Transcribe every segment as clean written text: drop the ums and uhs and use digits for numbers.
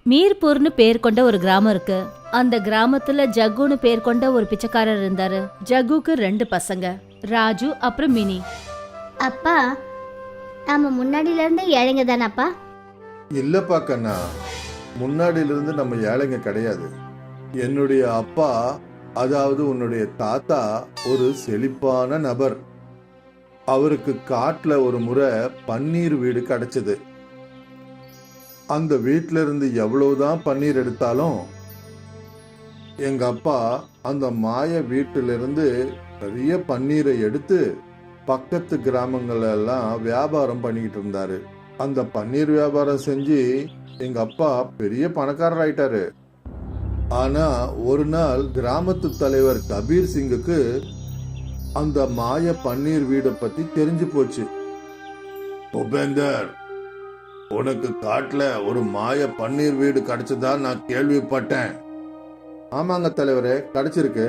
மீர்பூர்னு பேர் கொண்ட ஒரு கிராமம் இருக்கு. அந்த கிராமத்துல ஜக்குன்னு பேர் கொண்ட ஒரு பிச்சைக்காரர் இருந்தாரு. ஜக்குக்கு 2 பசங்க, ராஜு அப்புறம் மினி. அப்பா, நாம முன்னாடில இருந்தே ஏழைங்க தானப்பா? இல்லப்பா கண்ணா, முன்னாடியிலிருந்து நம்ம ஏழைங்க கிடையாது. என்னுடைய அப்பா, அதாவது உன்னுடைய தாத்தா, ஒரு செழிப்பான நபர். அவருக்கு காட்டுல ஒரு முறை பன்னீர் வீடு கிடைச்சது. அந்த வீட்டில இருந்து எவ்வளவுதான் பன்னீர் எடுத்தாலும் எங்க அப்பா அந்த மாய வீட்டிலிருந்து நிறைய பன்னீரை எடுத்து பக்கத்து கிராமங்கள் எல்லாம் வியாபாரம் பண்ணிக்கிட்டு இருந்தாரு. அந்த பன்னீர் வியாபாரம் செஞ்சு எங்க அப்பா பெரிய பணக்காரர் ஆயிட்டாரு. ஆனா ஒரு நாள் கிராமத்து தலைவர் கபீர் சிங்குக்கு அந்த மாய பன்னீர் வீடை பத்தி தெரிஞ்சு போச்சு. உபேந்தர், உனக்கு காட்டுல ஒரு மாய பன்னீர் வீடு கிடைச்சதா நான் கேள்விப்பட்டேன். ஆமாங்க தலைவரே, கிடைச்சிருக்கு.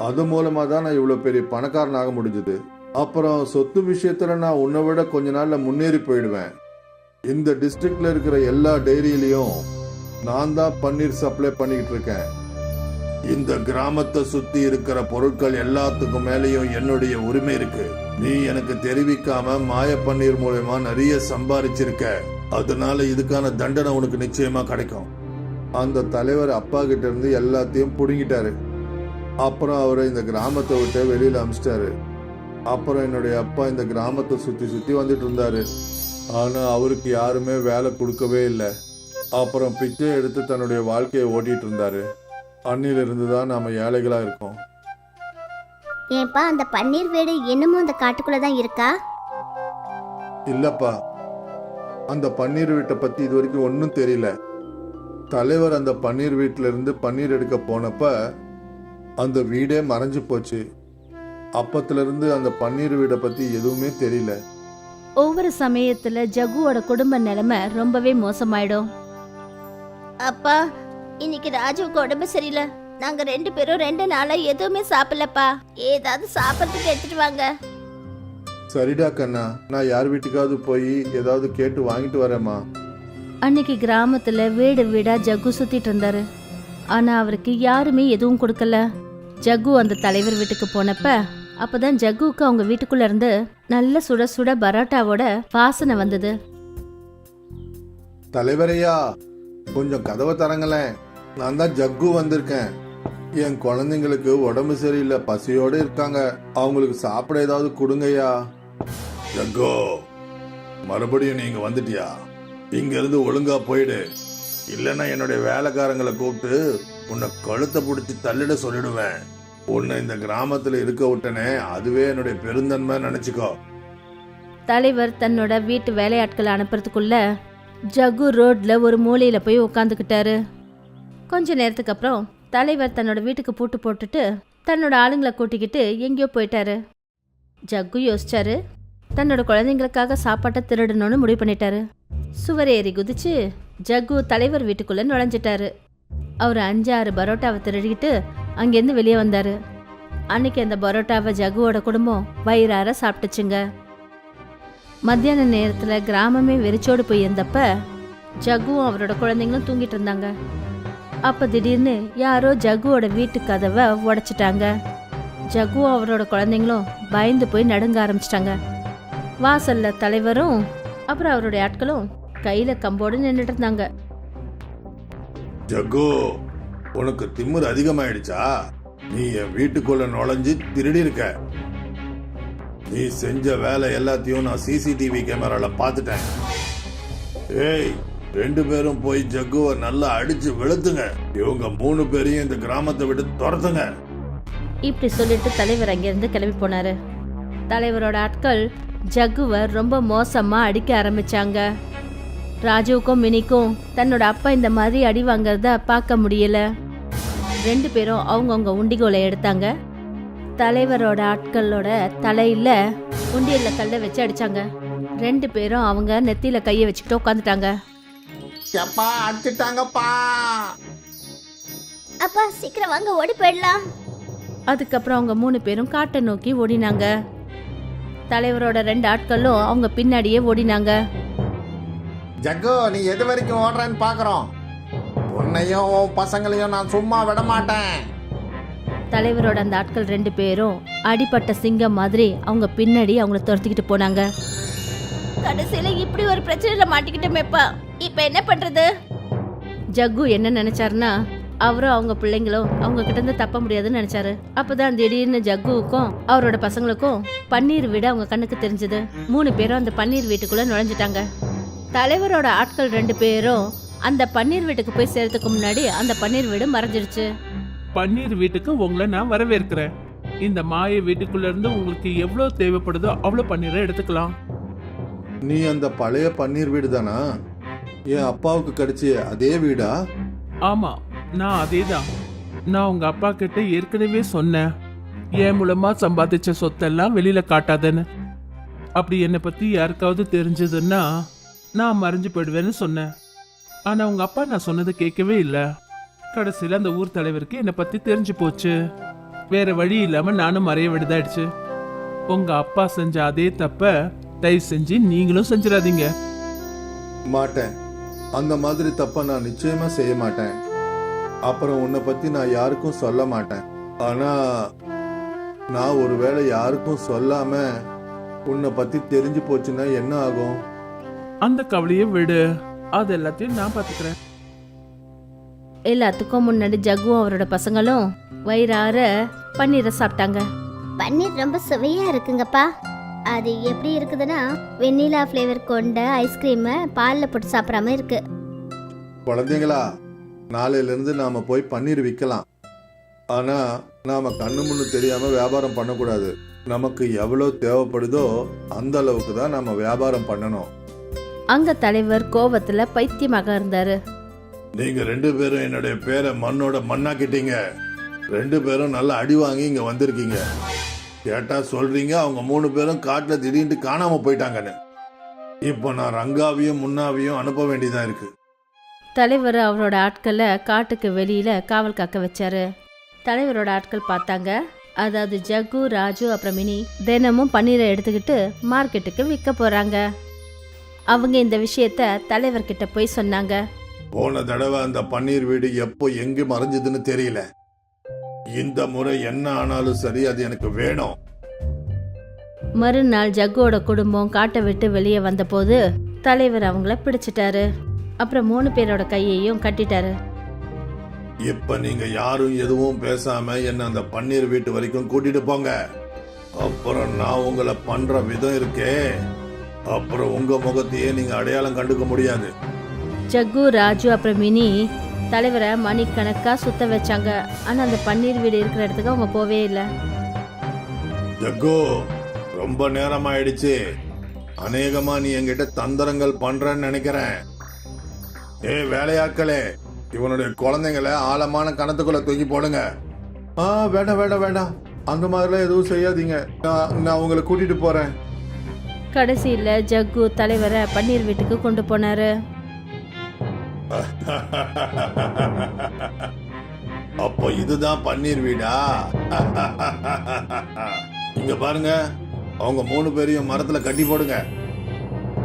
அது மூலமா தான் நான் இவ்வளவு பெரிய பணக்காரன் ஆக முடிஞ்சது. அப்புறம் சொத்து விஷயத்துல நான் உன்னை விட கொஞ்ச நாள்ல முன்னேறி போயிடுவேன். இந்த டிஸ்ட்ரிக்ட்ல இருக்கிற எல்லா டைரியிலையும் நான் தான் பன்னீர் சப்ளை பண்ணிக்கிட்டு இருக்கேன். இந்த கிராமத்தை சுத்தி இருக்கிற பொருட்கள் எல்லாத்துக்கும் மேலேயும் என்னுடைய உரிமை இருக்கு. நீ எனக்கு தெரிவிக்காம மாய பன்னீர் மூலமா நிறைய சம்பாதிச்சிருக்க. அதனால இதுக்கான தண்டனை உனக்கு நிச்சயமா கிடைக்கும். அந்த தலைவர் அப்பா கிட்ட இருந்து எல்லாத்தையும் புடுங்கிட்டாரு. அப்புறம் அவரை இந்த கிராமத்தை விட்டு வெளியில அமிச்சிட்டாரு. அப்புறம் என்னுடைய அப்பா இந்த கிராமத்தை சுத்தி சுத்தி வந்துட்டு இருந்தாரு. ஆனா அவருக்கு யாருமே வேலை கொடுக்கவே இல்லை. அப்புறம் பிச்சை எடுத்து தன்னுடைய வாழ்க்கையை ஓட்டிட்டு இருந்தாரு. அன்னில இருந்து தான் நாம ஏழைகளா இருக்கோம். ஏன்பா, அந்த பன்னீர் வீடு இன்னமும் அந்த காட்டுக்குள்ள தான் இருக்கா? இல்லப்பா, அந்த பன்னீர் வீட்டை பத்தி இது வரைக்கும் ஒன்னும் தெரியல. தலைவர் அந்த பன்னீர் வீட்டுல இருந்து பன்னீர் எடுக்க போனப்ப அந்த வீடே மறைஞ்சு போச்சு. அப்பத்துல இருந்து அந்த பன்னீர் வீடை பத்தி எதுவுமே தெரியல. ஒவ்வொரு சமயத்துல ஜக்குவோட குடும்ப நிலைமை ரொம்பவே மோசமாயிடும். அப்பா, இன்னைக்கு ராஜுவுக்கு உடம்பு சரியில்லை. நாங்க 2 பேரும் 2 நாளா எதுவுமே சாப்பிடலப்பா. ஏதாவது சாப்பிட்றதுக்கு எடுத்துட்டு வாங்க. சரிடா கண்ணா, நான் யார் வீட்டுக்காவது போய் ஏதாவது கேட்டு வாங்கிட்டு வரேம்மா. அன்னைக்கு கிராமத்துல வீடு வீடா ஜக்கு சுத்திட்டு இருந்தாரு. ஆனா அவருக்கு யாருமே எதுவும் கொடுக்கல. ஜக்கு அந்த தலைவர் வீட்டுக்கு போனப்ப அப்பதான் ஜக்குவுக்கு அவங்க வீட்டுக்குள்ள இருந்து நல்ல சுட சுட பரோட்டாவோட வாசனை வந்தது. தலைவரையா, கொஞ்சம் கதவை தரங்களேன். நான் தான் ஜக்கு வந்திருக்கேன். என் குழந்தைங்களுக்கு உடம்பு சரியில்லை, பசியோட இருக்காங்க. அவங்களுக்கு சாப்பிட ஏதாவது கொடுங்கய்யா. ஜக்கோ, மறுபடியும் நீங்க வந்துட்டியா? இங்க இருந்து ஒழுங்கா போயிடு. இல்லைன்னா என்னுடைய வேலைக்காரங்களை கூப்பிட்டு உன்னை கழுத்தை பிடிச்சி தள்ளிட சொல்லிடுவேன். உன்னை இந்த கிராமத்துல இருக்க விட்டனே, அதுவே என்னுடைய பெருந்தன்மை நினைச்சுக்கோ. தலைவர் தன்னோட வீட்டு வேலையாட்களை அனுப்புறதுக்குள்ள ஜக்கு ரோட்ல ஒரு மூலையில போய் உட்காந்துக்கிட்டாரு. கொஞ்ச நேரத்துக்கு அப்புறம் தலைவர் தன்னோட வீட்டுக்கு பூட்டு போட்டுட்டு தன்னோட ஆளுங்களை கூட்டிக்கிட்டு எங்கேயோ போயிட்டாரு. ஜக்கு யோசிச்சாரு, தன்னோட குழந்தைங்களுக்காக சாப்பாட்டை திருடணும்னு முடிவு பண்ணிட்டாரு. சுவர் ஏறி குதிச்சு ஜக்கு தலைவர் வீட்டுக்குள்ள நுழைஞ்சிட்டாரு. அவர் 5-6 பரோட்டாவை திருடிக்கிட்டு அங்கேருந்து வெளியே வந்தாரு. அன்னைக்கு அந்த பரோட்டாவை ஜக்குவோட குடும்பம் வயிறார சாப்பிட்டுச்சுங்க. மத்தியான நேரத்துல கிராமமே வெறிச்சோடு போய் இருந்தப்ப ஜக்குவும் அவரோட குழந்தைங்களும் தூங்கிட்டு இருந்தாங்க. அப்ப திடீர்னு யாரோ ஜக்குவோட வீட்டு கதவை உடைச்சிட்டாங்க. ஜக்குவும் அவரோட குழந்தைங்களும் பயந்து போய் நடுங்க ஆரம்பிச்சிட்டாங்க. வாசல்ல தலைவரும் அப்புறம் அவருடைய ஆட்களும் கையில கம்போடு நின்றுட்டு இருந்தாங்க. ஜக்கு, உனக்கு திமிரு அதிகமாயிடுச்சா? நீ என் வீட்டுக்குள்ள நுழைஞ்சு திருடி இருக்க. நீ செஞ்ச வேலை எல்லாத்தையும் நான் சிசிடிவி கேமரால பாத்துட்டேன். ஏய், 2 பேரும் போய் ஜக்குவை நல்லா அடிச்சு வெளுத்துங்க. இவங்க 3 பேரையும் இந்த கிராமத்தை விட்டு துரத்துங்க. இப்படி சொல்லிட்டு தலைவர் அங்கிருந்து கிளம்பி போனாரு. தலைவரோட ஆட்கள் ஜக்குவை ரொம்ப மோசமா அடிக்க ஆரம்பிச்சாங்க. ராஜுவுக்கும் மினிக்கும் தன்னோட அப்பா இந்த மாதிரி அடி வாங்கறத பார்க்க முடியல. 2 பேரும் அவங்கவுங்க உண்டிகோலை எடுத்தாங்க. தலைவரோட ஆட்களோட தலையில உண்டியல்ல கல்லை வச்சு அடிச்சாங்க. 2 பேரும் அவங்க நெத்தியில கையை வச்சுக்கிட்டு உட்காந்துட்டாங்க. அடிச்சிட்டாங்கப்பா. அப்பா, சீக்கிரம் வாங்க, ஓடி போயிடலாம். அதுக்கப்புறம் அவங்க 3 பேரும் காட்டை நோக்கி ஓடினாங்க. தலைவரோட 2 ஆட்களும் அவங்க பின்னாடியே ஓடினாங்க. ஜக்கு, நீ எது வரைக்கும் ஓடுறான்னு பாக்குறோம். உன்னையும் உன் பசங்களையும் நான் சும்மா விட மாட்டேன். தலைவரோட அந்த ஆட்கள் 2 பேரும் அடிப்பட்ட சிங்கம் மாதிரி அவங்க பின்னாடி அவங்கள துரத்திக்கிட்டு போனாங்க. கடைசியில இப்படி ஒரு பிரச்சனையில மாட்டிக்கிட்டோமேப்பா. இப்ப என்ன பண்றது? ஜக்கு என்ன நினைச்சாருன்னா, அவரும் அவங்க பிள்ளைங்களும் அவங்க கிட்ட இருந்து தப்ப முடியாதுன்னு நினைச்சாரு. அப்பதான் திடீர்னு ஜக்குவுக்கும் அவரோட பசங்களுக்கும் பன்னீர் வீடு அவங்க கண்ணுக்கு தெரிஞ்சது. 3 பேரும் அந்த பன்னீர் வீட்டுக்குள்ள நுழைஞ்சிட்டாங்க. தலைவரோட ஆட்கள் 2 பேரும் அந்த பன்னீர் வீட்டுக்கு போய் சேர்த்துக்கு முன்னாடி அந்த பன்னீர் வீடு மறைஞ்சிருச்சு. பன்னீர் வீட்டுக்கு உங்களை நான் வரவேற்கிறேன். இந்த மாய வீட்டுக்குள்ள இருந்து உங்களுக்கு எவ்வளவு தேவைப்படுதோ அவ்வளவு பன்னீரை எடுத்துக்கலாம். நீ அந்த பழைய பன்னீர் வீடு தானா? என் அப்பாவுக்கு கிடைச்ச அதே வீடா? ஆமா, நான் அதேதான். நான் உங்க அப்பா கிட்ட ஏற்கனவே சொன்னேன், என் மூலமா சம்பாதிச்ச சொத்தெல்லாம் வெளியில காட்டாதேன்னு. அப்படி என்னை பத்தி யாருக்காவது தெரிஞ்சதுன்னா நான் மறைஞ்சு போயிடுவேன்னு சொன்னேன். ஆனா உங்க அப்பா நான் சொன்னதை கேட்கவே இல்லை. கடைசியில் அந்த ஊர் தலைவருக்கு என்னை பத்தி தெரிஞ்சு போச்சு. வேற வழி இல்லாம நானும் மறைய விடுதாயிடுச்சு. உங்க அப்பா செஞ்ச அதே தப்ப தயவு செஞ்சு நீங்களும் செஞ்சிடாதீங்க. மாட்டேன். அந்த மாதிரி தப்ப நான் நிச்சயமா செய்ய மாட்டேன். அப்புறம் உன்னை பத்தி நான் யாருக்கும் சொல்ல மாட்டேன். ஆனா நான் ஒருவேளை யாருக்கும் சொல்லாம உன்னை பத்தி தெரிஞ்சு போச்சுன்னா என்ன ஆகும்? அந்த கவலையை விடு, அது எல்லாத்தையும் நான் பாத்துக்கிறேன். எல்லாத்துக்கும் முன்னாடி ஜக்குவும் அவரோட பசங்களும் வயிறார பன்னீரை சாப்பிட்டாங்க. பன்னீர் ரொம்ப சுவையா இருக்குங்கப்பா. அது எப்படி இருக்குதுன்னா வெண்ணிலா ஃப்ளேவர் கொண்ட ஐஸ்கிரீமை பாலில் போட்டு சாப்பிட்றாம இருக்கு. குழந்தைங்களா, நாளையில இருந்து நாம போய் பன்னீர் விற்கலாம். ஆனா நாம கண்ணு முன்னு தெரியாம வியாபாரம் பண்ணக்கூடாது. நமக்கு எவ்வளவு தேவைப்படுதோ அந்த அளவுக்கு தான் நாம வியாபாரம் பண்ணணும். அங்க தலைவர் கோவத்துல பைத்தியமாக இருந்தாரு. நீங்க 2 பேரும் என்னுடைய பேரை மண்ணோட மண்ணாக்கிட்டீங்க. 2 பேரும் நல்லா அடி வாங்கி இங்க வந்திருக்கீங்க. கேட்டா சொல்றீங்க அவங்க 3 பேரும் காட்டுல திடீர்னு காணாம போயிட்டாங்கன்னு. இப்போ நான் ரங்காவையும் முன்னாவையும் அனுப்ப வேண்டியதா இருக்கு. தலைவர் அவரோட ஆட்களை காட்டுக்கு வெளியில காவல் காக்க வச்சாரு. தலைவரோட ஆட்கள் பார்த்தாங்க, அதாவது ஜக்கு, ராஜு அப்புறம் மினி தினமும் பன்னீரை எடுத்துக்கிட்டு மார்க்கெட்டுக்கு விற்க போறாங்க. அவங்க இந்த விஷயத்த தலைவர்கிட்ட போய் சொன்னாங்க. போன தடவை அந்த பன்னீர் வீடு எப்போ எங்க மறைஞ்சதுன்னு தெரியல. இந்த முறை என்ன ஆனாலும் சரி, அது எனக்கு வேணும். மறுநாள் ஜக்குவோட குடும்பம் காட்டை விட்டு வெளியே வந்தபோது தலைவர் அவங்கள பிடிச்சிட்டாரு. அப்புறம் 3 பேரோட கையையும் கட்டிட்டாரு. இப்ப நீங்க யாரும் எதுவும் பேசாம என்ன அந்த பன்னீர் வீட்டு வரைக்கும் கூட்டிட்டு போங்க. அப்புறம் நான் உங்களை பண்ற விதம் இருக்கே, அப்புறம் உங்க முகத்தையே நீங்க அடையாளம் கண்டுக்க முடியாது. ஜக்கு, ராஜு அப்புறம் மினி தலைவரை மணிக்கணக்கா சுத்த வச்சாங்க. ஆனா அந்த பன்னீர் வீடு இருக்கிற இடத்துக்கு அவங்க போவே இல்லை. ஜக்கு, ரொம்ப நேரம் ஆயிடுச்சு. அநேகமா நீ என்கிட்ட தந்திரங்கள் பண்றன்னு நினைக்கிறேன். வேலையாட்களே, இவனுடைய குழந்தைங்களை ஆழமான கணத்துக்குள்ள தூக்கி போடுங்க. வேண்டாம் வேண்டாம் வேண்டாம், அந்த மாதிரிலாம் எதுவும் செய்யாதீங்க. நான் உங்களை கூட்டிட்டு போறேன். கடைசியில ஜக்கு தலைவரை பன்னீர் வீட்டுக்கு கொண்டு போனாரு. அப்போ இதுதான் பன்னீர் வீடா? இங்க பாருங்க, அவங்க 3 பேரையும் மரத்துல கட்டி போடுங்க.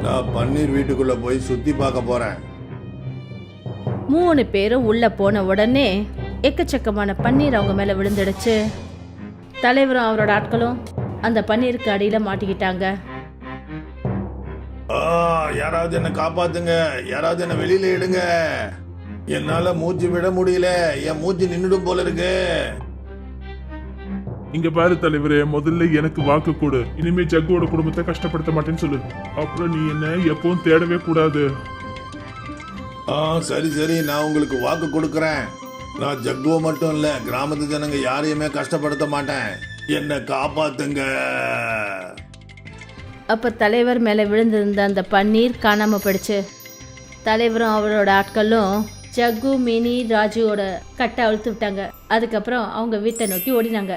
நான் பன்னீர் வீட்டுக்குள்ள போய் சுத்தி பார்க்க போறேன். 3 பேரும் உள்ள போன உடனே எக்கச்சக்கமான பன்னீர் அவங்க மேல விழுந்துடுச்சு. தலைவரும் அவரோட ஆட்களும் அந்த பன்னீருக்கு அடியில மாட்டிக்கிட்டாங்க. யாராவது என்ன காப்பாத்துங்க, யாராவது என்ன வெளியில எடுங்க. என்னால மூச்சு விட முடியல, என் மூச்சு நின்னுடும் போல இருக்கு. இங்க பாரு தலைவரே, முதல்ல எனக்கு வாக்கு கொடு. இனிமே ஜக்குவோட குடும்பத்தை கஷ்டப்படுத்த மாட்டேன்னு சொல்லு. அப்புறம் நீ என்ன எப்பவும் தேடவே கூடாது. சரி சரி, நான் உங்களுக்கு வாக்கு கொடுக்கறேன். நான் ஜக்குவ மட்டும் இல்ல, கிராமத்து ஜனங்க யாரையுமே கஷ்டப்படுத்த மாட்டேன். என்ன காப்பாத்துங்க. அப்ப தலைவர் மேல விழுந்திருந்த அந்த பன்னீர் காணாம போயிடுச்சு. தலைவரும் அவரோட ஆட்களும் ஜக்கு, மினி, ராஜுவோட கட்டை அழுத்து விட்டாங்க. அதுக்கப்புறம் அவங்க வீட்டை நோக்கி ஓடினாங்க.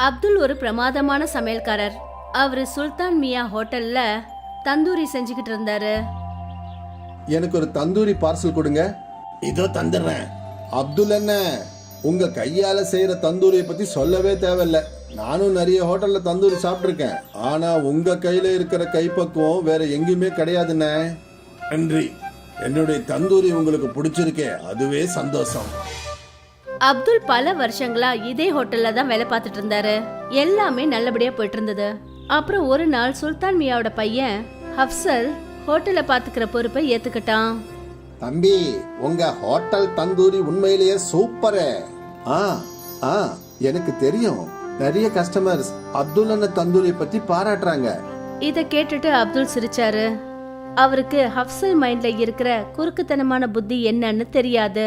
அப்துல் ஒரு பிரமாதமான சமையல்காரர். அவரு சுல்தான் மியா ஹோட்டல்ல தந்தூரி செஞ்சுக்கிட்டு இருந்தாரு. எனக்கு ஒரு தந்தூரி பார்சல் கொடுங்க. இதோ தந்துடுறேன். அப்துல் என்ன, உங்க கையால செய்யற தந்தூரியை பத்தி சொல்லவே தேவையில்ல. நானும் நிறைய ஹோட்டல்ல தந்தூரி சாப்பிட்டிருக்கேன். ஆனா உங்க கையில இருக்கிற கைப்பக்குவம் வேற எங்கேயுமே கிடையாதுண்ணே. நன்றி. என்னுடைய தந்தூரி உங்களுக்கு பிடிச்சிருக்கே, அதுவே சந்தோஷம். அப்துல் பல வருஷங்களா இதே ஹோட்டல்ல தான் வேலை பார்த்துட்டு இருந்தாரு. எல்லாமே நல்லபடியா போயிட்டு இருந்தது. அப்புறம் ஒரு நாள் சுல்தான் மியாவோட பையன் ஹப்சல் ஹோட்டலை பாத்துக்கிற பொறுப்பை ஏத்துக்கிட்டான். தம்பி, உங்க ஹோட்டல் தந்தூரி உண்மையிலேயே சூப்பரு. எனக்கு தெரியும், நிறைய கஸ்டமர்ஸ் அப்துல் அண்ணன் தந்தூரி பத்தி பாராட்டுறாங்க. இத கேட்டுட்டு அப்துல் சிரிச்சாரு. அவருக்கு ஹப்சல் மைண்ட்ல இருக்கிற குறுக்குத்தனமான புத்தி என்னன்னு தெரியாது.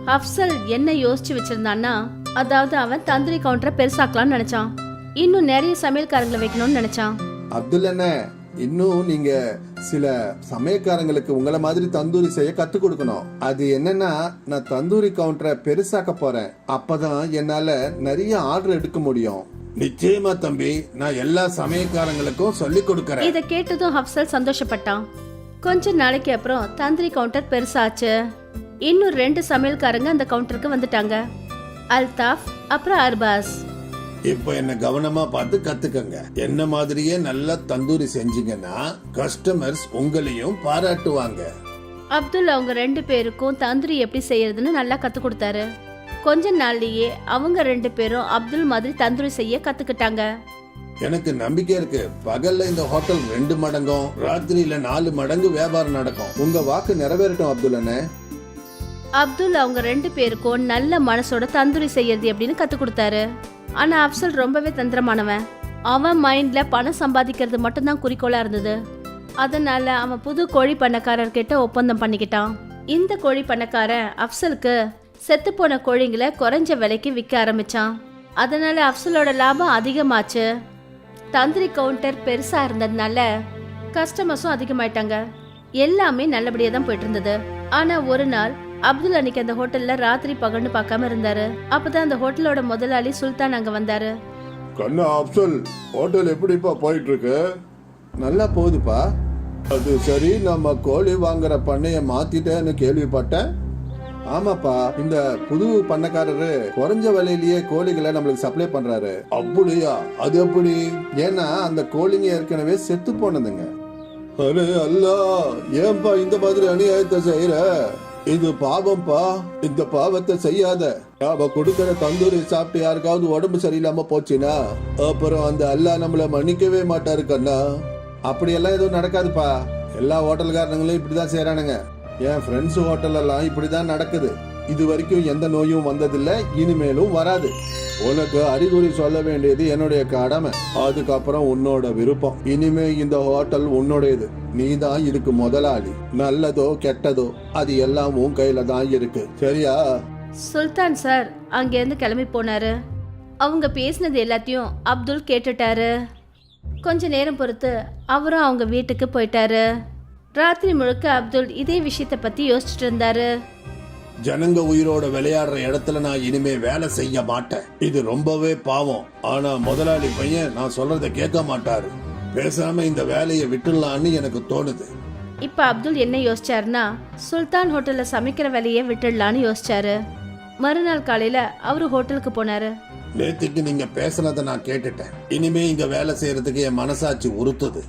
ஹப்சல் என்ன யோசிச்சு வச்சிருந்தான்னா, அதாவது அவன் தந்தூரி கவுண்டரை பெருசாக்கலாம்னு நினைச்சான். இன்னும் நிறைய சமையல்காரங்களை வைக்கணும்னு நினைச்சான். அப்துல் அண்ணன், இன்னும் நீங்க சில சமயக்காரங்களுக்கு உங்களை மாதிரி தந்தூரி செய்ய கத்து கொடுக்கணும். அது என்னன்னா, நான் தந்தூரி கவுண்டரை பெருசாக்க போறேன். அப்பதான் என்னால நிறைய ஆர்டர் எடுக்க முடியும். நிச்சயமா தம்பி, நான் எல்லா சமயக்காரங்களுக்கும் சொல்லி கொடுக்கறேன். இத கேட்டதும் ஹப்சல் சந்தோஷப்பட்டான். கொஞ்ச நாளைக்கு அப்புறம் தந்தூரி கவுண்டர் பெருசாச்சு. இன்னும் 2 சமையல்காரங்க அந்த கவுண்டருக்கு வந்துட்டாங்க, அல்தாஃப் அப்புறம் அர்பாஸ். இப்ப என்ன கவனமா பார்த்து கத்துக்கங்க. என்ன மாதிரியே நல்லா தந்தூரி செஞ்சீங்கன்னா கஸ்டமர்ஸ் உங்களையும் பாராட்டுவாங்க. அப்துல் அவங்க 2 பேருக்கும் தந்தூரி எப்படி செய்யறதுன்னு நல்லா கத்து கொடுத்தாரு. கொஞ்ச நாள்லயே அவங்க 2 பேரும் அப்துல் மாதிரி தந்தூரி செய்ய கத்துக்கிட்டாங்க. எனக்கு நம்பிக்கை இருக்கு, பகல்ல இந்த ஹோட்டல் 2 மடங்கும், ராத்திரியில 4 மடங்கு வியாபாரம் நடக்கும். உங்க வாக்கு நிறைவேறட்டும் அப்துல் அண்ணே. அப்துல் அவங்க 2 பேருக்கும் நல்ல மனசோட தந்தூரி செய்யறது எப்படின்னு கத்து கொடுத்தாரு. ஆனா அப்சல் ரொம்பவே தந்திரமானவன். அவன் மைண்ட்ல பணம் சம்பாதிக்கிறது மட்டும்தான் குறிக்கோளா இருந்தது. அதனால அவன் புது கோழி பண்ணக்காரர்கிட்ட ஒப்பந்தம் பண்ணிக்கிட்டான். இந்த கோழி பண்ணக்காரன் அப்சலுக்கு செத்து போன கோழிங்களை குறைஞ்ச விலைக்கு விற்க ஆரம்பிச்சான். அதனால அப்சலோட லாபம் அதிகமாச்சு. தந்தூரி கவுண்டர் பெருசா இருந்ததுனால கஸ்டமர்ஸும் அதிகமாயிட்டாங்க. எல்லாமே நல்லபடியா தான் போயிட்டு இருந்தது. ஆனா ஒரு நாள் அப்துல் அன்னைக்கு அந்த ஹோட்டல்ல ராத்திரி பகல்னு பார்க்காம இருந்தாரு. அப்பதான் அந்த ஹோட்டலோட முதலாளி சுல்தான் அங்க வந்தாரு. கண்ணா அப்சல், ஹோட்டல் எப்படிப்பா போயிட்டு இருக்கு? நல்லா போகுதுப்பா. அது சரி, நம்ம கோழி வாங்குற பண்ணைய மாத்திட்டேன்னு கேள்விப்பட்டேன். ஆமாப்பா, இந்த புது பண்ணக்காரரு குறைஞ்ச விலையிலேயே கோழிகளை நம்மளுக்கு சப்ளை பண்றாரு. அப்படியா? அது எப்படி? ஏன்னா அந்த கோழிங்க ஏற்கனவே செத்து போனதுங்க. அரே அல்லா, ஏன்பா இந்த மாதிரி அநியாயத்தை செய்யற? இது பாவம்பா. இந்த பாவத்தை செய்யாத. நாம கொடுக்கற தந்தூரி சாப்பிட்டு யாருக்காவது உடம்பு சரியில்லாம போச்சுன்னா அப்புறம் அந்த அல்லாஹ் நம்மள மன்னிக்கவே மாட்டாரு கண்ணா. அப்படியெல்லாம் எதுவும் நடக்காதுப்பா. எல்லா ஹோட்டல்காரங்களும் இப்படிதான் செய்யறானுங்க. என் ஃப்ரெண்ட்ஸ் ஹோட்டல் எல்லாம் இப்படிதான் நடக்குது. இது வரைக்கும் எந்த நோயும் வந்ததில்லை, இனிமேலும் வராது. உனக்கு அறிகுறி சொல்ல வேண்டியது என்னுடைய கடமை. அதுக்கப்புறம் உன்னோட விருப்பம். இனிமே இந்த ஹோட்டல் உன்னுடையது. நீ தான் இதுக்கு முதலாளி. நல்லதோ கெட்டதோ அது எல்லாம் உன் கையில தான் இருக்கு, சரியா? சுல்தான் சார் அங்கேருந்து கிளம்பி போனாரு. அவங்க பேசினது எல்லாத்தையும் அப்துல் கேட்டுட்டாரு. கொஞ்ச நேரம் பொறுத்து அவரும் அவங்க வீட்டுக்கு போயிட்டாரு. ராத்திரி முழுக்க அப்துல் இதே விஷயத்த பத்தி யோசிச்சுட்டு இருந்தாரு. ஜனங்க உயிரோட விளையாடுற இடத்துல நான் இனிமே வேலை செய்ய மாட்டேன். இது ரொம்பவே பாவம். ஆனா முதலாளி பையன் நான் சொல்றத கேட்க மாட்டாரு. பேசாம இந்த வேலையை விட்டுடலான்னு எனக்கு தோணுது. இப்ப அப்துல் என்ன யோசிச்சாருன்னா, சுல்தான் ஹோட்டல்ல சமைக்கிற வேலையை விட்டுடலான்னு யோசிச்சாரு. மறுநாள் காலையில அவரு ஹோட்டலுக்கு போனாரு. நேத்துக்கு நீங்க பேசுனதை நான் கேட்டுட்டேன். இனிமே இங்க வேலை செய்யறதுக்கு என் மனசாட்சி உறுத்துது.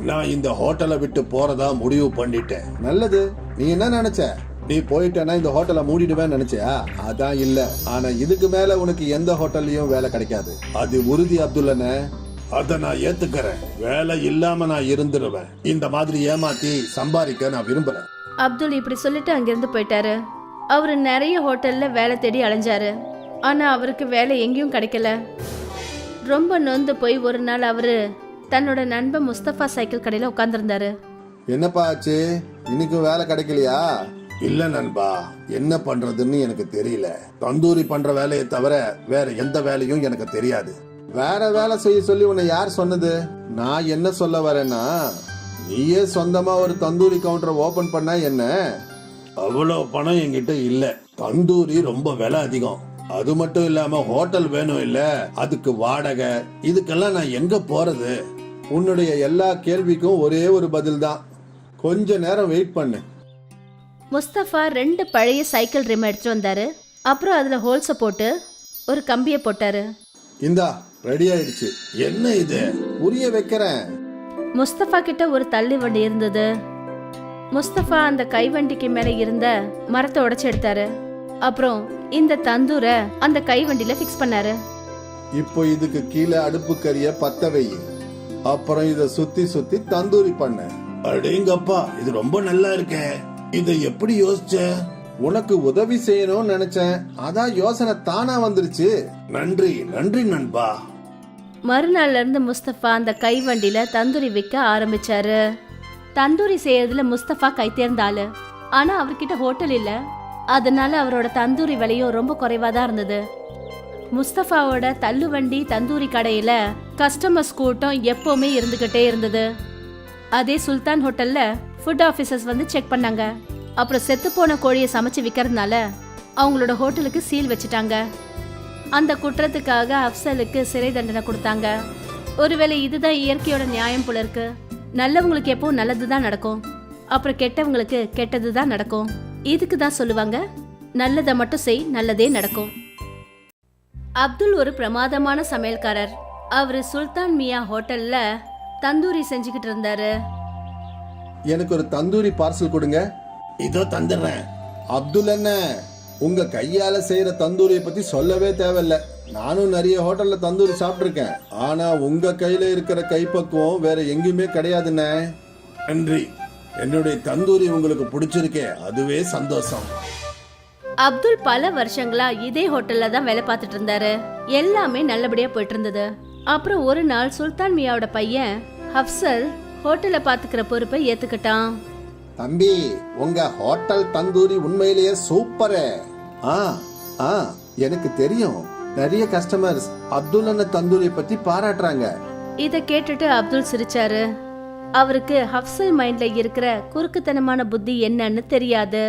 நான் இந்த ஹோட்டலை விட்டு போறதா முடிவு பண்ணிட்டேன். நல்லது. நீ என்ன நினைச்ச? நீ போயிட்டேன்னா இந்த ஹோட்டலை மூடிடுவேன்னு நினைச்சியா? அதான் இல்ல. ஆனா இதுக்கு மேல உனக்கு எந்த ஹோட்டல்லையும் வேலை கிடைக்காது. அது உறுதி அப்துல்லண்ணே. அத நான் ஏத்துக்கிறேன். வேலை இல்லாம நான் இருந்துருவேன். இந்த மாதிரி ஏமாத்தி சம்பாதிக்க நான் விரும்பல. அப்துல் இப்படி சொல்லிட்டு அங்கிருந்து போயிட்டாரு. அவரு நிறைய ஹோட்டல்ல வேலை தேடி அலைஞ்சாரு. ஆனா அவருக்கு வேலை எங்கேயும் கிடைக்கல. ரொம்ப நொந்து போய் ஒரு நாள் அவரு தன்னோட நண்பன் முஸ்தபா சைக்கிள் கடையில உட்கார்ந்துருந்தாரு. என்னப்பா ஆச்சு? இன்னைக்கு வேலை கிடைக்கலையா? இல்ல நண்பா, என்ன பண்றதுன்னு எனக்கு தெரியல. தந்தூரி பண்ற வேலையை தவிர வேற எந்த வேலையும் எனக்கு தெரியாது. வேற வேலை செய்ய சொல்லி உன்னை யார் சொன்னது? நான் என்ன சொல்ல வரேன்னா, நீயே சொந்தமா ஒரு தந்தூரி கவுண்டரை ஓபன் பண்ணா என்ன? அவ்வளவு பணம் என்கிட்ட இல்ல. தந்தூரி ரொம்ப விலை அதிகம். அது மட்டும் இல்லாம ஹோட்டல் வேணும் இல்ல, அதுக்கு வாடகை, இதுக்கெல்லாம் நான் எங்க போறது? உன்னுடைய எல்லா கேள்விக்கும் ஒரே ஒரு பதில் தான். கொஞ்ச நேரம் வெயிட் பண்ணு. முஸ்தபா 2 பழைய சைக்கிள் ரிம் எடுத்துட்டு வந்தாரு. அப்புறம் அதுல ஹோல்ஸ போட்டு ஒரு கம்பியை போட்டாரு. இந்தா ரெடி ஆயிடுச்சு. என்ன இது? புரிய வைக்கிறேன். முஸ்தபா கிட்ட ஒரு தள்ளி வண்டி இருந்தது. முஸ்தபா அந்த கைவண்டிக்கு மேல இருந்த மரத்தை உடைச்சு எடுத்தாரு. அப்புறம் இந்த தந்தூரை அந்த கைவண்டியில ஃபிக்ஸ் பண்ணாரு. இப்போ இதுக்கு கீழே அடுப்பு கறிய பத்த வை. அப்புறம் இத சுத்தி சுத்தி தந்தூரி பண்ண. அடேங்கப்பா, இது ரொம்ப நல்லா இருக்கே. இதை எப்படி யோசிச்ச? உனக்கு உதவி செய்யணும்னு நினைச்சேன், அதான் யோசனை தானா வந்துருச்சு. நன்றி நன்றி நண்பா. மறுநாள்ல இருந்து முஸ்தபா அந்த கைவண்டியில தந்தூரி விற்க ஆரம்பிச்சாரு. தந்தூரி செய்யறதுல முஸ்தபா கை தேர்ந்த ஆளு. ஆனா அவர்கிட்ட ஹோட்டல் இல்ல, அதனால அவரோட தந்தூரி விலையும் ரொம்ப குறைவா தான் இருந்தது. முஸ்தபாவோட தள்ளுவண்டி தந்தூரி கடையில கஸ்டமர்ஸ் கூட்டம் எப்பவுமே இருந்துகிட்டே இருந்தது. அதே சுல்தான் ஹோட்டல்ல ஃபுட் ஆபீசர்ஸ் வந்து செக் பண்ணாங்க. அப்புறம் செத்து போன கோழியை சமைச்சு விற்கிறதுனால அவங்களோட ஹோட்டலுக்கு சீல் வச்சுட்டாங்க. அந்த குற்றத்துக்காக அப்சலுக்கு சிறை தண்டனை கொடுத்தாங்க. ஒருவேளை இதுதான் இயற்கையோட நியாயம் போல இருக்கு. நல்லவங்களுக்கு எப்பவும் நல்லதுதான் நடக்கும், அப்புறம் கெட்டவங்களுக்கு கெட்டதுதான் நடக்கும். இதுக்கு தான் சொல்லுவாங்க, நல்லதை மட்டும் செய், நல்லதே நடக்கும். அப்துல் ஒரு பிரமாதமான சமையல்காரர். அவரு சுல்தான் மியா ஹோட்டல்ல தந்தூரி செஞ்சுக்கிட்டு இருந்தாரு. எனக்கு ஒரு தந்தூரி பார்சல் கொடுங்க. இதோ தந்துடுறேன். அப்துல் என்ன, உங்க கையால செய்யற தந்தூரியை பத்தி சொல்லவே தேவையில்ல. நானும் நிறைய ஹோட்டல்ல தந்தூரி சாப்பிட்டிருக்கேன், ஆனா உங்க கையில இருக்கிற கைப்பக்குவம் வேற எங்கேயுமே கிடையாதுண்ணே. நன்றி. என்னுடைய தந்தூரி உங்களுக்கு பிடிச்சிருக்கே, அதுவே சந்தோஷம். அப்துல் பல வருஷங்களா இதே ஹோட்டல்ல தான் வேலை பார்த்துட்டு இருந்தாரு. எல்லாமே நல்லபடியா போயிட்டு இருந்தது. அப்புறம் ஒரு நாள் சுல்தான் மியாவோட பையன் அப்சல் ஹோட்டலை பாத்துக்கிற பொறுப்பை ஏத்துக்கிட்டான். தம்பி, உங்க ஹோட்டல் தந்தூரி உண்மையிலேயே சூப்பரே. ஆ ஆ எனக்கு தெரியும், நிறைய கஸ்டமர்ஸ் அப்துல் அண்ணன் தந்தூரியை பத்தி பாராட்டுறாங்க. இத கேட்டுட்டு அப்துல் சிரிச்சாரு. அவருக்கு அப்சல் மைண்ட்ல இருக்கிற குறுக்குத்தனமான புத்தி என்னன்னு தெரியாது.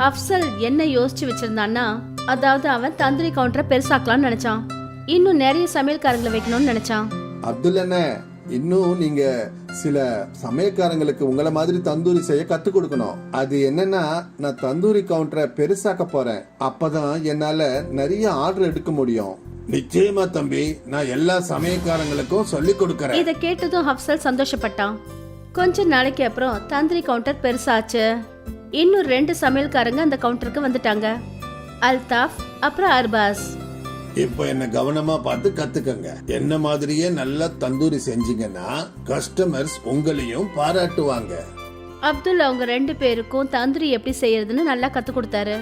அப்சல் என்ன யோசிச்சு வச்சிருந்தான்னா, அதாவது அவன் தந்தூரி கவுண்டரை பெருசாக்கலாம்னு நினைச்சான். இன்னும் நிறைய சமையல்காரங்களை வைக்கணும்னு நினைச்சான். அப்துல் அண்ணன், இன்னும் நீங்க சில சமயக்காரங்களுக்கு உங்களை மாதிரி தந்தூரி செய்ய கத்து கொடுக்கணும். அது என்னன்னா, நான் தந்தூரி கவுண்டரை பெருசாக்க போறேன். அப்பதான் என்னால நிறைய ஆர்டர் எடுக்க முடியும். நிச்சயமா தம்பி, நான் எல்லா சமயக்காரங்களுக்கும் சொல்லி கொடுக்கறேன். இத கேட்டதும் அப்சல் சந்தோஷப்பட்டான். கொஞ்ச நாளைக்கு அப்புறம் தந்தூரி கவுண்டர் பெருசாச்சு. இன்னும் 2 சமையல்காரங்க அந்த கவுண்டருக்கு வந்துட்டாங்க, அல்தாஃப் அப்புறம் அர்பாஸ். இப்ப என்ன கவனமா பார்த்து கத்துக்கங்க. என்ன மாதிரியே நல்லா தந்தூரி செஞ்சீங்கன்னா கஸ்டமர்ஸ் உங்களையும் பாராட்டுவாங்க. அப்துல் அவங்க 2 பேருக்கும் தந்தூரி எப்படி செய்யறதுன்னு நல்லா கத்து கொடுத்தாரு.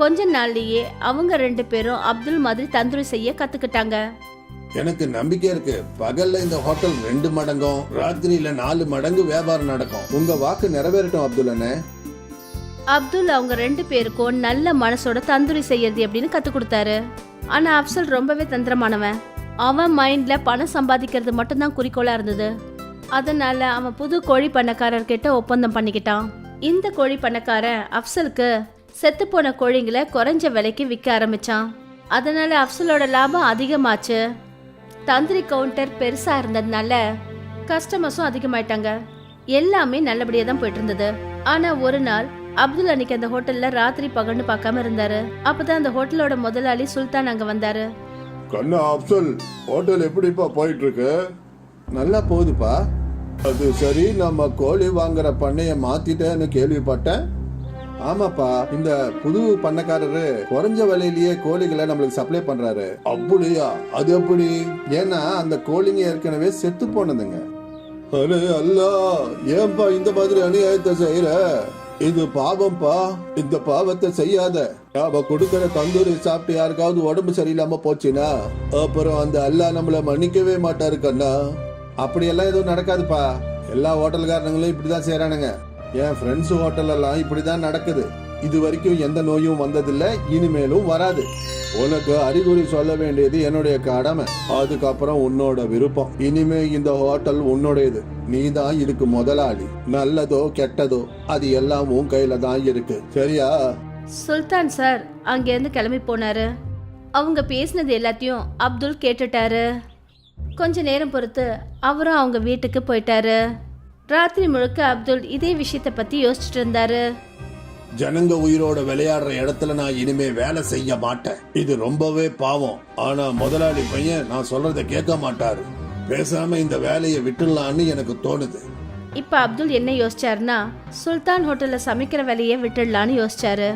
கொஞ்ச நாள்லயே அவங்க 2 பேரும் அப்துல் மாதிரி தந்தூரி செய்ய கத்துக்கிட்டாங்க. எனக்கு நம்பிக்கை இருக்கு, பகல்ல இந்த ஹோட்டல் 2 மடங்கும், ராத்திரியில 4 மடங்கு வியாபாரம் நடக்கும். உங்க வாக்கு நிறைவேறட்டும் அப்துல் அண்ணே. அப்துல் அவங்க 2 பேருக்கும் நல்ல மனசோட தந்தூரி செய்யறது எப்படின்னு கத்து கொடுத்தாரு. ஆனா அப்சல் ரொம்பவே தந்திரமானவன். அவன் மைண்ட்ல பணம் சம்பாதிக்கிறது மட்டும்தான் குறிக்கோளா இருந்தது. அதனால அவன் புது கோழி பண்ணக்காரர்கிட்ட ஒப்பந்தம் பண்ணிக்கிட்டான். இந்த கோழி பண்ணக்காரன் அப்சலுக்கு செத்து போன கோழிங்களை குறைஞ்ச விலைக்கு விற்க ஆரம்பிச்சான். அதனால அப்சலோட லாபம் அதிகமாச்சு. தந்தூரி கவுண்டர் பெருசா இருந்ததுனால கஸ்டமர்ஸும் அதிகமாயிட்டாங்க. எல்லாமே நல்லபடியா தான் போயிட்டு இருந்தது. ஆனா ஒரு நாள் அப்துல் அன்னைக்கு அந்த ஹோட்டல்ல ராத்திரி பகல்னு பார்க்காம இருந்தாரு. அப்பதான் அந்த ஹோட்டலோட முதலாளி சுல்தான் அங்க வந்தாரு. கண்ணா அப்சல், ஹோட்டல் எப்படிப்பா போயிட்டு இருக்கு? நல்லா போகுதுப்பா. அது சரி, நம்ம கோழி வாங்குற பண்ணைய மாத்திட்டேன்னு கேள்விப்பட்டேன். ஆமாப்பா, இந்த புது பண்ணக்காரரு குறைஞ்ச விலையிலேயே கோழிகளை நம்மளுக்கு சப்ளை பண்றாரு. அப்படியா? அது எப்படி? ஏன்னா அந்த கோழிங்க ஏற்கனவே செத்து போனதுங்க. அரே அல்லா, ஏன்பா இந்த மாதிரி அநியாயத்தை செய்யற? இது பாவம்பா, இந்த பாவத்தை செய்யாத. நாம கொடுக்கற தந்தூரி சாப்பிட்டு யாருக்காவது உடம்பு சரியில்லாம போச்சுன்னா அப்புறம் அந்த அல்லா நம்மள மன்னிக்கவே மாட்டாரு கண்ணா. அப்படியெல்லாம் எதுவும் நடக்காதுப்பா. எல்லா ஹோட்டல்காரங்களும் இப்படிதான் செய்யறானுங்க. என் ஃப்ரெண்ட்ஸ் ஹோட்டல் எல்லாம் இப்படிதான் நடக்குது. இது வரைக்கும் எந்த நோயும் வந்ததில்லை, இனிமேலும் வராது. உனக்கு அறிகுறி சொல்ல வேண்டியது என்னுடைய கடமை, அதுக்கப்புறம் உன்னோட விருப்பம். இனிமே இந்த ஹோட்டல் உன்னுடையது. நீ தான் இதுக்கு முதலாளி. நல்லதோ கெட்டதோ அது எல்லாம் உன் கையில தான் இருக்கு, சரியா? சுல்தான் சார் அங்க இருந்து கிளம்பி போனாரு. அவங்க பேசினது எல்லாத்தையும் அப்துல் கேட்டுட்டாரு. கொஞ்ச நேரம் பொறுத்து அவரும் அவங்க வீட்டுக்கு போயிட்டாரு. ராத்திரி முழுக்க அப்துல் இதே விஷயத்த பத்தி யோசிச்சுட்டு இருந்தாரு. ஜனங்க உயிரோட விளையாடுற இடத்துல நான் இனிமே வேலை செய்ய மாட்டேன். இது ரொம்பவே பாவம். ஆனா முதலாளி பையன் நான் சொல்றத கேட்க மாட்டாரு. பேசாம இந்த வேலையை விட்டுடலான்னு எனக்கு தோணுது. இப்ப அப்துல் என்ன யோசிச்சாருன்னா சுல்தான் ஹோட்டல்ல சமைக்கிற வேலையை விட்டுடலான்னு யோசிச்சாரு.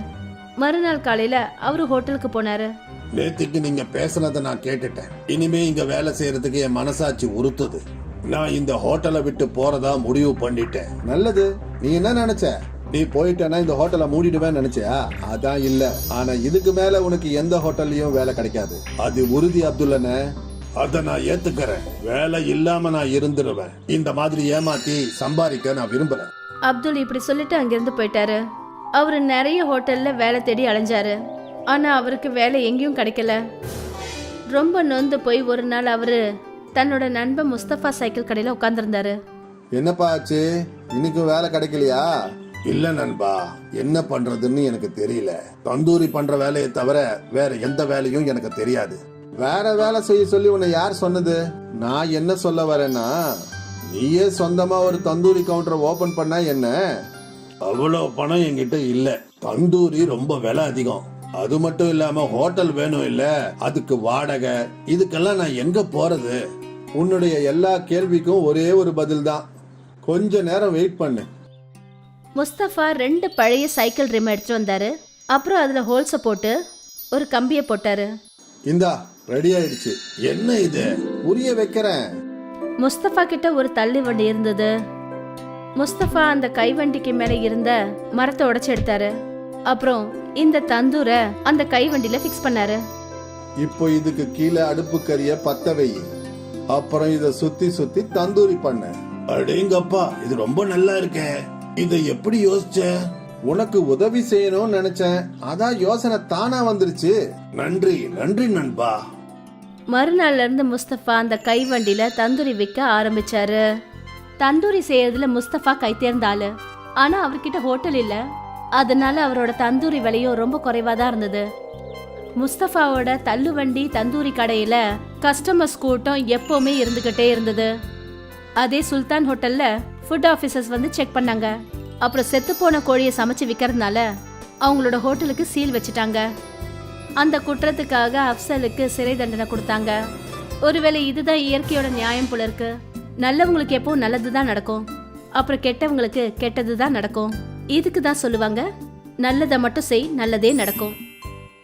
மறுநாள் காலையில அவரு ஹோட்டலுக்கு போனாரு. நேத்திக்கு நீங்க பேசுனதை நான் கேட்டுட்டேன். இனிமே இங்க வேலை செய்யறதுக்கு என் மனசாட்சி உறுத்துது. நான் இந்த ஹோட்டலை விட்டு போறதா முடிவு பண்ணிட்டேன். நல்லது. நீ என்ன நினைச்ச? நீ போயிட்டேன்னா இந்த ஹோட்டலை மூடிடுவேன்னு நினைச்சியா? அதான் இல்ல. ஆனா இதுக்கு மேல உனக்கு எந்த ஹோட்டல்லையும் வேலை கிடைக்காது. அது உறுதி அப்துல்லண்ணே. அத நான் ஏத்துக்கிறேன். வேலை இல்லாம நான் இருந்துருவேன். இந்த மாதிரி ஏமாத்தி சம்பாதிக்க நான் விரும்பல. அப்துல் இப்படி சொல்லிட்டு அங்கிருந்து போயிட்டாரு. அவரு நிறைய ஹோட்டல்ல வேலை தேடி அலைஞ்சாரு. ஆனா அவருக்கு வேலை எங்கேயும் கிடைக்கல. ரொம்ப நொந்து போய் ஒரு நாள் அவரு தன்னோட நண்பன் முஸ்தபா சைக்கிள் கடையில உட்கார்ந்துருந்தாரு. என்னப்பா ஆச்சு? இன்னைக்கு வேலை கிடைக்கலையா? இல்ல நண்பா, என்ன பண்றதுன்னு எனக்கு தெரியல. தந்தூரி பண்ற வேலையை தவிர வேற எந்த வேலையும் எனக்கு தெரியாது. வேற வேலை செய்ய சொல்லி உன்னை யார் சொன்னது? நான் என்ன சொல்ல வரேன்னா, நீயே சொந்தமா ஒரு தந்தூரி கவுண்டரை ஓபன் பண்ணா என்ன? அவ்வளவு பணம் என்கிட்ட இல்ல. தந்தூரி ரொம்ப விலை அதிகம். அது மட்டும் இல்லாம ஹோட்டல் வேணும் இல்ல, அதுக்கு வாடகை, இதுக்கெல்லாம் நான் எங்க போறது? உன்னுடைய எல்லா கேள்விக்கும் ஒரே ஒரு பதில் தான். கொஞ்ச நேரம் வெயிட் பண்ணு. முஸ்தபா 2 பழைய சைக்கிள் ரிம் எடுத்துட்டு வந்தாரு. அப்புறம் அதுல ஹோல்ஸ போட்டு ஒரு கம்பியை போட்டாரு. இந்தா ரெடி ஆயிடுச்சு. என்ன இது? புரிய வைக்கிறேன். முஸ்தபா கிட்ட ஒரு தள்ளி வண்டி இருந்தது. முஸ்தபா அந்த கைவண்டிக்கு மேல இருந்த மரத்தை உடைச்சு எடுத்தாரு. அப்புறம் இந்த தந்தூரை அந்த கைவண்டியில ஃபிக்ஸ் பண்ணாரு. இப்போ இதுக்கு கீழே அடுப்பு கறிய பத்த வை. அப்புறம் இத சுத்தி சுத்தி தந்தூரி பண்ண. அடேங்கப்பா, இது ரொம்ப நல்லா இருக்கே. இதை எப்படி யோசிச்ச? உனக்கு உதவி செய்யணும்னு நினைச்சேன். அதான் யோசனை தானா வந்துருச்சு. நன்றி நன்றி நண்பா. மறுநாள்ல இருந்து முஸ்தபா அந்த கைவண்டியில தந்தூரி விற்க ஆரம்பிச்சாரு. தந்தூரி செய்யறதுல முஸ்தபா கை தேர்ந்த ஆளு. ஆனா அவர்கிட்ட ஹோட்டல் இல்ல. அதனால அவரோட தந்தூரி விலையும் ரொம்ப குறைவா தான் இருந்தது. முஸ்தபாவோட தள்ளுவண்டி தந்தூரி கடையில கஸ்டமர்ஸ் கூட்டம் எப்பவுமே இருந்துகிட்டே இருந்தது. அதே சுல்தான் ஹோட்டல்ல ஃபுட் ஆஃபீஸர்ஸ் வந்து செக் பண்ணாங்க. அப்புறம் செத்து போன கோழியை சமைச்சு விற்கிறதுனால அவங்களோட ஹோட்டலுக்கு சீல் வச்சுட்டாங்க. அந்த குற்றத்துக்காக அப்சலுக்கு சிறை தண்டனை கொடுத்தாங்க. ஒருவேளை இதுதான் இயற்கையோட நியாயம் போல இருக்கு. நல்லவங்களுக்கு எப்பவும் நல்லதுதான் நடக்கும், அப்புறம் கெட்டவங்களுக்கு கெட்டதுதான் நடக்கும். இதுக்கு தான் சொல்லுவாங்க, நல்லதை மட்டும் செய், நல்லதே நடக்கும்.